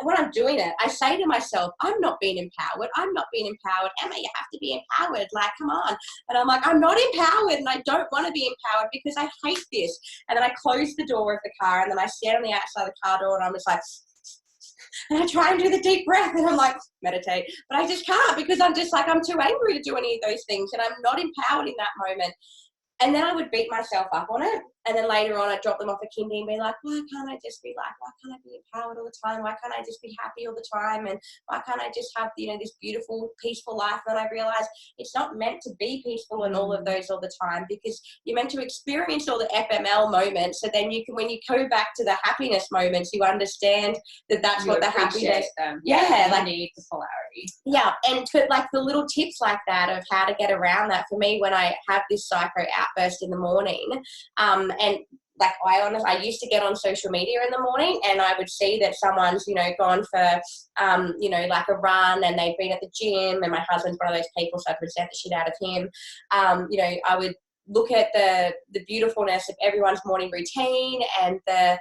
S2: when I'm doing it, I say to myself, I'm not being empowered. I'm not being empowered. Emma, you have to be empowered. Like, come on. And I'm like, I'm not empowered, and I don't want to be empowered because I hate this. And then I close the door of the car, and then I stand on the outside of the car door, and I'm just like, and I try and do the deep breath, and I'm like, meditate, but I just can't, because I'm just like, I'm too angry to do any of those things, and I'm not empowered in that moment. And then I would beat myself up on it. And then later on, I'd drop them off a kindy and be like, why can't I just be like, why can't I be empowered all the time? Why can't I just be happy all the time? And why can't I just have, this beautiful, peaceful life? And then I realized it's not meant to be peaceful and all of those all the time, because you're meant to experience all the FML moments. So then you can, when you go back to the happiness moments, you understand that that's what the happiness.
S1: Them.
S2: Yeah,
S1: like, you need the polarity.
S2: Yeah, and to, like, the little tips like that of how to get around that for me when I have this psycho outburst in the morning, and like I used to get on social media in the morning, and I would see that someone's, gone for, like a run, and they've been at the gym, and my husband's one of those people, so I'd resent the shit out of him. I would look at the beautifulness of everyone's morning routine and the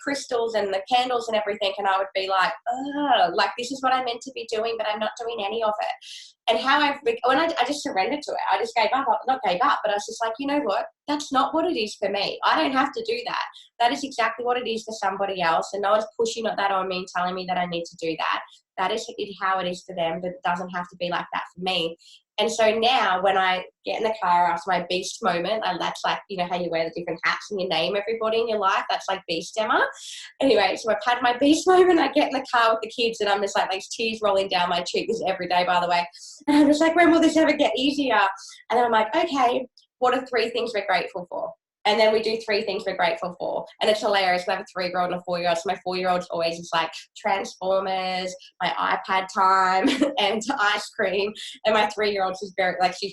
S2: crystals and the candles and everything, and I would be like, oh, like, this is what I'm meant to be doing, but I'm not doing any of it. And how I just surrendered to it. I just gave up, not gave up, but I was just like, you know what? That's not what it is for me. I don't have to do that. That is exactly what it is for somebody else, and no one's pushing that on me and telling me that I need to do that. That is how it is for them, but it doesn't have to be like that for me. And so now when I get in the car after my beast moment, and that's like, how you wear the different hats and you name everybody in your life, that's like Beast Emma. Anyway, so I've had my beast moment, I get in the car with the kids, and I'm just like, these tears rolling down my cheek. This is every day, by the way. And I'm just like, when will this ever get easier? And then I'm like, okay, what are 3 things we're grateful for? And then we do 3 things we're grateful for. And it's hilarious. We have a 3-year-old and a 4-year-old. So my 4-year-old's always just like Transformers, my iPad time, and ice cream. And my 3-year-old, she's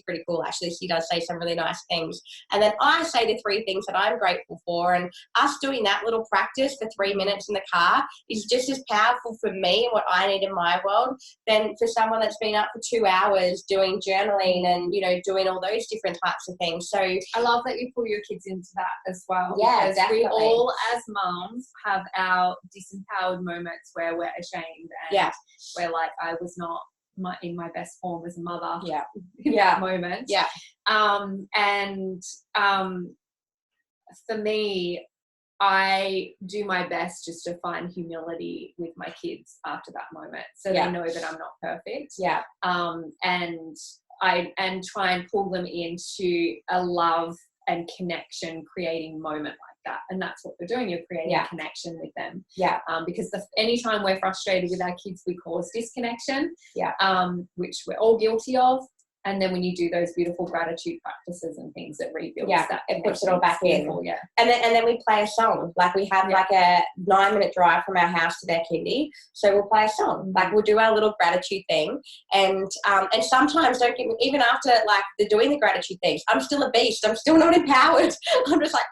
S2: pretty cool, actually. She does say some really nice things. And then I say the 3 things that I'm grateful for. And us doing that little practice for 3 minutes in the car is just as powerful for me and what I need in my world than for someone that's been up for 2 hours doing journaling and, doing all those different types of things. So
S1: I love that you pull your kids into that as well.
S2: Yeah,
S1: because
S2: definitely.
S1: we all as mums have our disempowered moments where we're ashamed and we're like, I was not in my best form as a mother in that moment.
S2: Yeah.
S1: For me, I do my best just to find humility with my kids after that moment, so they know that I'm not perfect.
S2: Yeah.
S1: And try and pull them into a love and connection creating moment like that. And that's what we're doing. You're creating a connection with them. Yeah. Because anytime we're frustrated with our kids, we cause disconnection. Yeah. Which we're all guilty of. And then when you do those beautiful gratitude practices and things, it rebuilds that.
S2: It puts it all back in.
S1: Yeah.
S2: And then we play a song. Like we have like a 9-minute drive from our house to their kindy. So we'll play a song. Like we'll do our little gratitude thing. And sometimes, don't get me, even after like doing the gratitude things, I'm still a beast. I'm still not empowered. I'm just like,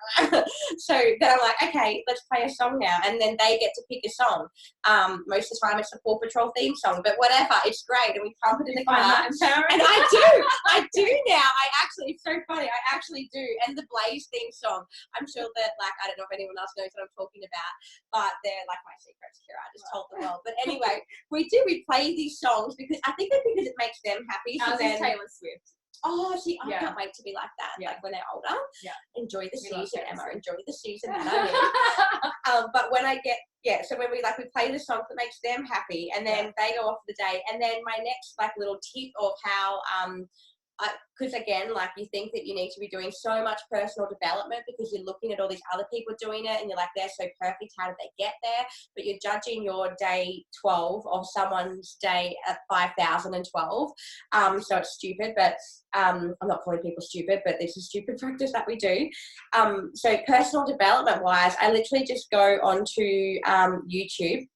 S2: so then I'm like, okay, let's play a song now. And then they get to pick a song. Most of the time it's a Paw Patrol theme song, but whatever, it's great. And we pump it in the car. And I do now. It's so funny. I actually do. And the Blaze theme song, I'm sure that, like, I don't know if anyone else knows what I'm talking about, but they're like my secrets, Kira. I just told the world. But anyway, we play these songs because I think it makes them happy. So then
S1: Taylor Swift.
S2: Oh, see, I can't wait to be like that.
S1: Yeah.
S2: Like when they're older. Yeah. Enjoy the season, Emma. Enjoy the season. But when I get, so when we play the song that makes them happy, and then they go off for the day. And then my next like little tip of how, because again, like you think that you need to be doing so much personal development because you're looking at all these other people doing it and you're like, they're so perfect, how did they get there? But you're judging your day 12 of someone's day at 5,012. So it's stupid, but I'm not calling people stupid, but this is stupid practice that we do. So personal development wise, I literally just go onto YouTube.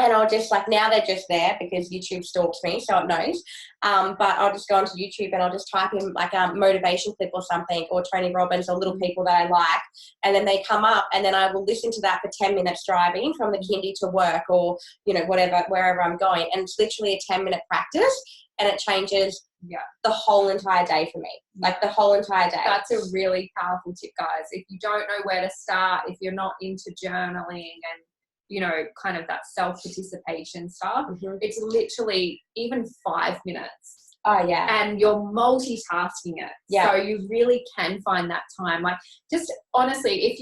S2: And I'll just now they're just there because YouTube stalks me, so it knows. But I'll just go onto YouTube and I'll just type in like a motivation clip or something, or Tony Robbins, or little people that I like, and then they come up, and then I will listen to that for 10 minutes driving from the kindy to work, or whatever, wherever I'm going. And it's literally a 10-minute practice, and it changes the whole entire day for me. Like the whole entire day.
S1: That's a really powerful tip, guys. If you don't know where to start, if you're not into journaling and kind of that self-participation stuff. It's literally even 5 minutes.
S2: Oh, yeah.
S1: And you're multitasking it.
S2: Yeah.
S1: So you really can find that time. Like, just honestly, if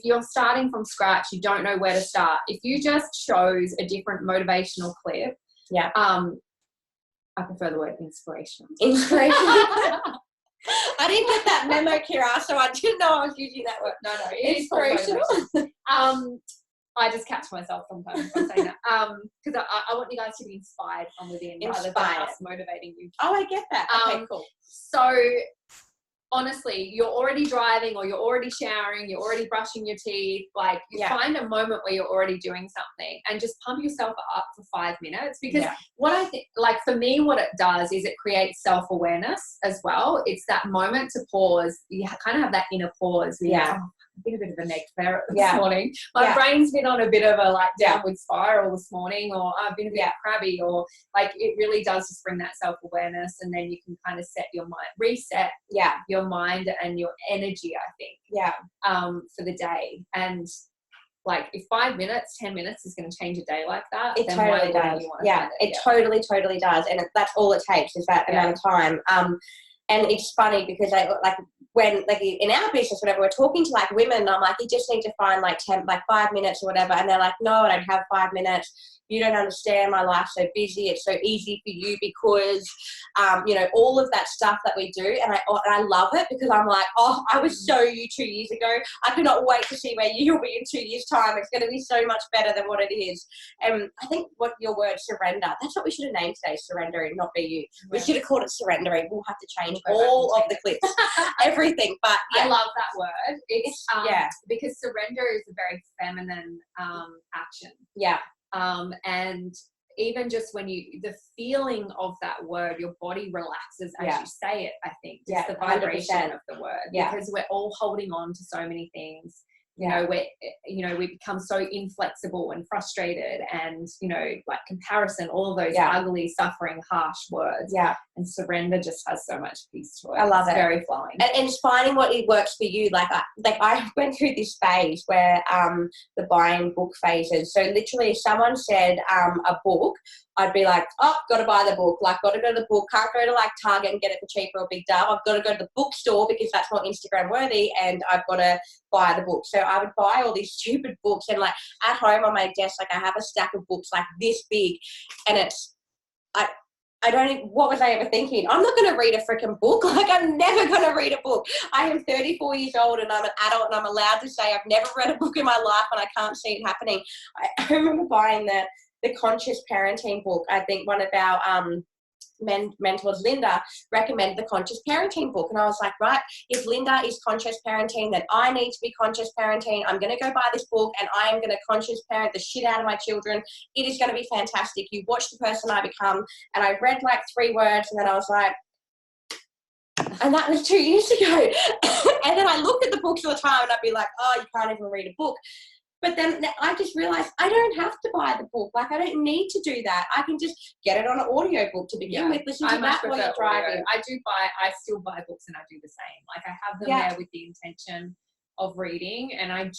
S1: you're starting from scratch, you don't know where to start. If you just chose a different motivational clip.
S2: Yeah.
S1: I prefer the word inspirational.
S2: Inspirational. I didn't get that memo, Kira, so I didn't know I was using that word.
S1: No,
S2: Inspirational.
S1: I just catch myself sometimes when saying that. Because I want you guys to be inspired from within rather than us motivating you.
S2: Oh, I get that. Okay, cool.
S1: So, honestly, you're already driving, or you're already showering, you're already brushing your teeth. Like, you find a moment where you're already doing something and just pump yourself up for 5 minutes. Because what I think, like for me, what it does is it creates self-awareness as well. It's that moment to pause. You kind of have that inner pause. I've been a bit of a neck ferret this morning. My brain's been on a bit of a downward spiral this morning, or I've been a bit crabby, or it really does just bring that self-awareness, and then you can kind of set your mind, reset your mind and your energy, I think, for the day. And if 5 minutes, 10 minutes is going to change a day like that,
S2: it totally does. It totally does. And that's all it takes is that amount of time. And it's funny because when in our business, whenever we're talking to women, I'm like, you just need to find 5 minutes or whatever. And they're like, no, I don't have 5 minutes. You don't understand, my life's so busy. It's so easy for you because, all of that stuff that we do. And I love it because I'm like, oh, I was so you 2 years ago. I cannot wait to see where you'll be in 2 years' time. It's going to be so much better than what it is. And I think what your word, surrender, that's what we should have named today, surrendering, not be you. We should have called it surrendering. We'll have to change all of the clips, everything. But
S1: I love that word. It's because surrender is a very feminine action.
S2: Yeah.
S1: And even just when the feeling of that word, your body relaxes as you say it, I think. Just the vibration
S2: 100%.
S1: Of the word.
S2: Yeah.
S1: Because we're all holding on to so many things. We become so inflexible and frustrated, and comparison, all of those ugly, suffering, harsh words.
S2: Yeah.
S1: And surrender just has so much peace to it.
S2: I love it.
S1: Very flowing.
S2: And it's finding what it works for you. I went through this phase where the buying book phases. So literally, if someone said a book, I'd be like, oh, got to buy the book. Got to go to the book. Can't go to Target and get it for cheaper or Big Dove. I've got to go to the bookstore because that's more Instagram worthy, and I've got to buy the book. So I would buy all these stupid books, and at home on my desk, I have a stack of books this big, and it's I don't even, what was I ever thinking? I'm not going to read a freaking book. I'm never going to read a book. I am 34 years old and I'm an adult, and I'm allowed to say I've never read a book in my life and I can't see it happening. I remember buying the Conscious Parenting book. I think one of our mentors, Linda, recommended the Conscious Parenting book. And I was like, right, if Linda is conscious parenting, then I need to be conscious parenting. I'm going to go buy this book and I am going to conscious parent the shit out of my children. It is going to be fantastic. You watch the person I become. And I read like 3 words and then I was like, and that was 2 years ago. And then I look at the books all the time and I'd be like, oh, you can't even read a book. But then I just realised I don't have to buy the book. Like, I don't need to do that. I can just get it on an audio book to begin with. Listen to that while you're driving.
S1: I still buy books and I do the same. Like, I have them there with the intention of reading. And I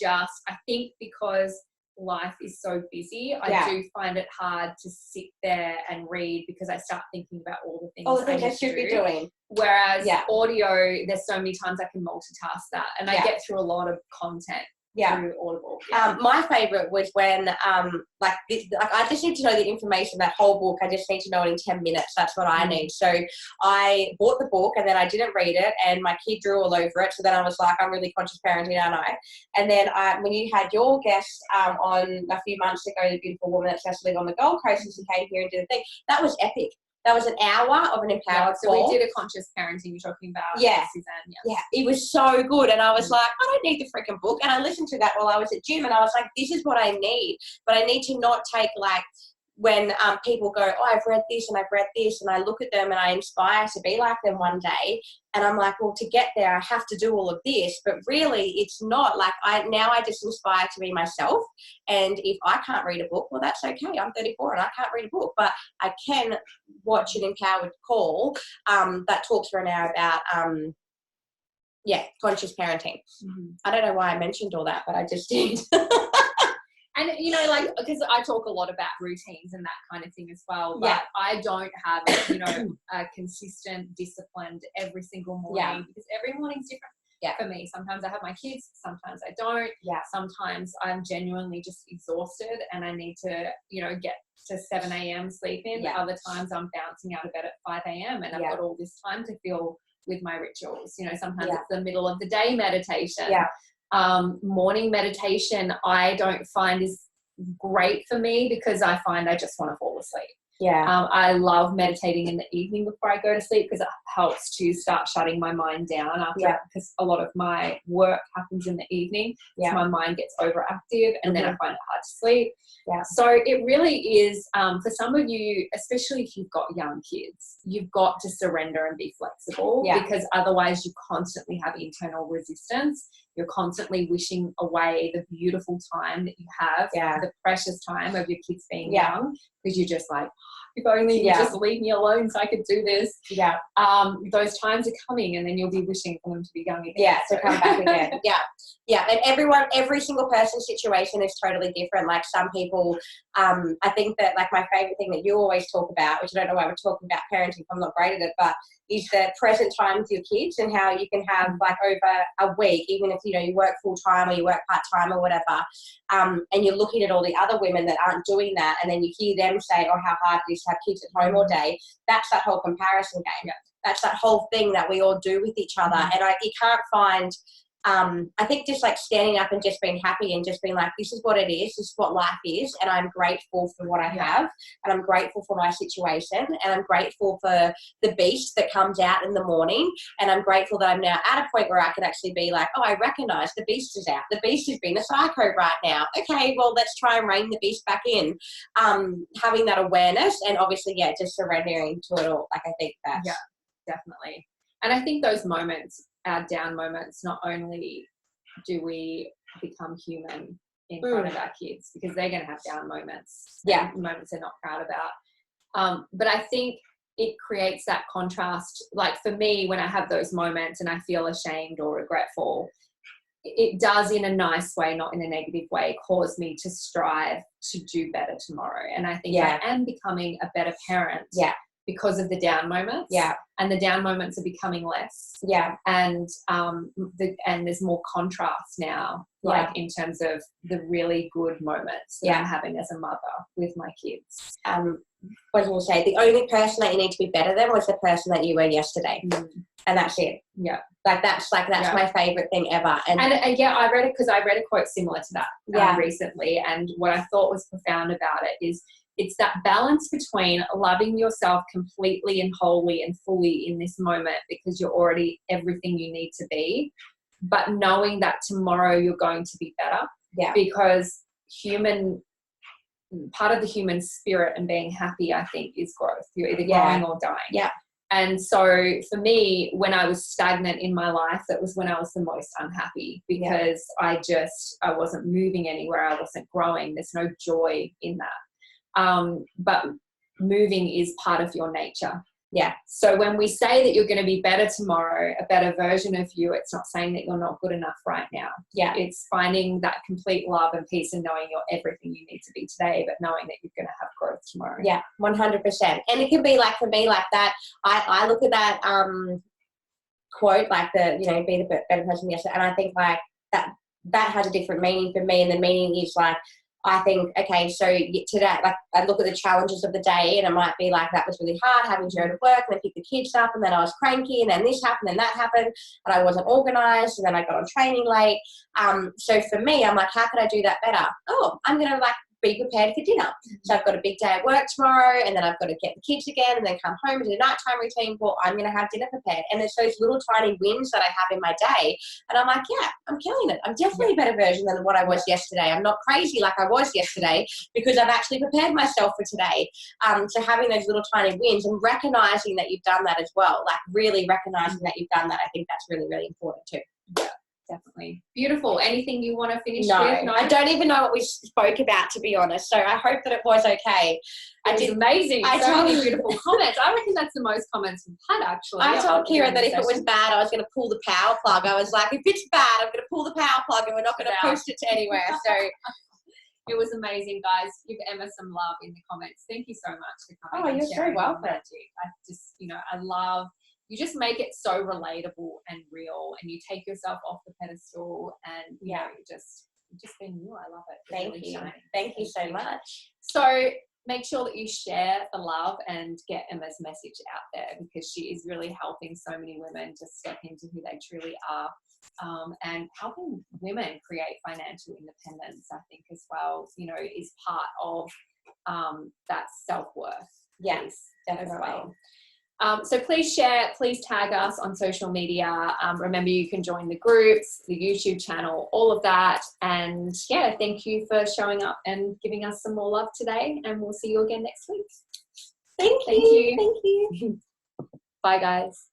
S1: think because life is so busy, I do find it hard to sit there and read because I start thinking about all the things
S2: I should be doing.
S1: Whereas audio, there's so many times I can multitask that, and I get through a lot of content through Audible.
S2: My favourite was when I just need to know the information, that whole book. I just need to know it in 10 minutes. That's what I need. So I bought the book and then I didn't read it and my kid drew all over it. So then I was like, I'm really conscious parenting, aren't I? And then when you had your guest on a few months ago, the beautiful woman that's just living on the Gold Coast, and she came here and did the thing, that was epic. That was an hour of an empowered
S1: So
S2: call.
S1: we did a conscious parenting you're talking about.
S2: Yeah.
S1: Suzanne.
S2: Yeah, it was so good. And I was like, I don't need the freaking book. And I listened to that while I was at gym and I was like, this is what I need. But I need to not take like when people go, oh, I've read this and I've read this, and I look at them and I inspire to be like them one day. And I'm like, well, to get there, I have to do all of this. But really, it's not. Like, I just inspire to be myself. And if I can't read a book, well, that's okay. I'm 34 and I can't read a book. But I can watch an empowered call that talks for an hour about, conscious parenting. Mm-hmm. I don't know why I mentioned all that, but I just did.
S1: And, you know, like, because I talk a lot about routines and that kind of thing as well, but I don't have, you know, a consistent, disciplined every single morning because every morning's different for me. Sometimes I have my kids, sometimes I don't. Yeah. Sometimes I'm genuinely just exhausted and I need to, you know, get to 7 a.m. sleep in. Yeah. Other times I'm bouncing out of bed at 5 a.m. and I've got all this time to fill with my rituals. You know, sometimes it's the middle of the day meditation. Yeah. Morning meditation I don't find is great for me because I find I just want to fall asleep. Yeah. I love meditating in the evening before I go to sleep because it helps to start shutting my mind down after, because a lot of my work happens in the evening. So my mind gets overactive and then I find it hard to sleep. Yeah. So it really is, for some of you, especially if you've got young kids, you've got to surrender and be flexible because otherwise you constantly have internal resistance. You're constantly wishing away the beautiful time that you have, the precious time of your kids being young, because you're just like, if only you just leave me alone so I could do this. Yeah. Those times are coming and then you'll be wishing for them to be young again.
S2: Yeah, to come back again. Yeah. And every single person's situation is totally different. Like some people, I think that like my favorite thing that you always talk about, which I don't know why we're talking about parenting, I'm not great at it, but is the present time with your kids and how you can have like over a week, even if, you know, you work full time or you work part time or whatever, and you're looking at all the other women that aren't doing that, and then you hear them say, oh, how hard it is to have kids at home all day. That's that whole comparison game. Yeah. That's that whole thing that we all do with each other. And you can't find, I think just like standing up and just being happy and just being like, this is what it is, this is what life is, and I'm grateful for what I have, and I'm grateful for my situation, and I'm grateful for the beast that comes out in the morning, and I'm grateful that I'm now at a point where I can actually be like, oh, I recognise the beast is out. The beast is being a psycho right now. Okay, well, let's try and rein the beast back in. Having that awareness and obviously, just surrendering to it all. Like, I think that.
S1: Yeah, definitely. And I think those moments, our down moments, not only do we become human in front of our kids, because they're going to have down moments, moments they're not proud about, but I think it creates that contrast. Like for me, when I have those moments and I feel ashamed or regretful, it does, in a nice way, not in a negative way, cause me to strive to do better tomorrow. And I think I am becoming a better parent because of the down moments. Yeah. And the down moments are becoming less. Yeah. And and there's more contrast now, like in terms of the really good moments that I'm having as a mother with my kids.
S2: What do you say? The only person that you need to be better than was the person that you were yesterday. And that's it. Yeah. That's my favorite thing ever. And
S1: I read it because I read a quote similar to that recently. And what I thought was profound about it is, it's that balance between loving yourself completely and wholly and fully in this moment because you're already everything you need to be, but knowing that tomorrow you're going to be better.
S2: Yeah.
S1: Because part of the human spirit and being happy, I think, is growth. You're either growing or dying.
S2: Yeah.
S1: And so for me, when I was stagnant in my life, that was when I was the most unhappy because I wasn't moving anywhere. I wasn't growing. There's no joy in that. But moving is part of your nature.
S2: Yeah.
S1: So when we say that you're going to be better tomorrow, a better version of you, it's not saying that you're not good enough right now.
S2: Yeah.
S1: It's finding that complete love and peace and knowing you're everything you need to be today, but knowing that you're going to have growth tomorrow.
S2: Yeah, 100%. And it can be like, for me, like that, I look at that quote, like be the better person yesterday, and I think like that has a different meaning for me, and the meaning is like, I think, okay, so today, like I look at the challenges of the day and it might be like, that was really hard having to go to work and then pick the kids up, and then I was cranky, and then this happened and that happened, and I wasn't organised, and then I got on training late. So for me, I'm like, how can I do that better? Oh, I'm going to like be prepared for dinner. So I've got a big day at work tomorrow, and then I've got to get the kids again and then come home and do the nighttime routine. Well, I'm going to have dinner prepared. And it's those little tiny wins that I have in my day. And I'm like, yeah, I'm killing it. I'm definitely a better version than what I was yesterday. I'm not crazy like I was yesterday because I've actually prepared myself for today. So having those little tiny wins and recognizing that you've done that as well, like really recognizing that you've done that, I think that's really, really important too.
S1: Yeah. Definitely. Beautiful. Anything you want to finish
S2: with?
S1: No,
S2: I don't even know what we spoke about, to be honest. So I hope that it was okay.
S1: It was amazing. So many beautiful comments. I reckon that's the most comments we've had, actually.
S2: I told Kira that if it was bad, I was going to pull the power plug. I was like, if it's bad, I'm going to pull the power plug and we're not going to post it to anywhere. So
S1: it was amazing, guys. Give Emma some love in the comments. Thank you so much for coming.
S2: Oh, you're so welcome.
S1: I just, I love, you just make it so relatable and real, and you take yourself off the pedestal, and you just being you. I love it.
S2: Thank you. Thank you so much.
S1: So make sure that you share the love and get Emma's message out there, because she is really helping so many women to step into who they truly are, and helping women create financial independence, I think, as well, is part of that self-worth.
S2: Yes, definitely.
S1: As well. So please share, please tag us on social media. Remember, you can join the groups, the YouTube channel, all of that. And thank you for showing up and giving us some more love today. And we'll see you again next week.
S2: Thank you.
S1: Bye, guys.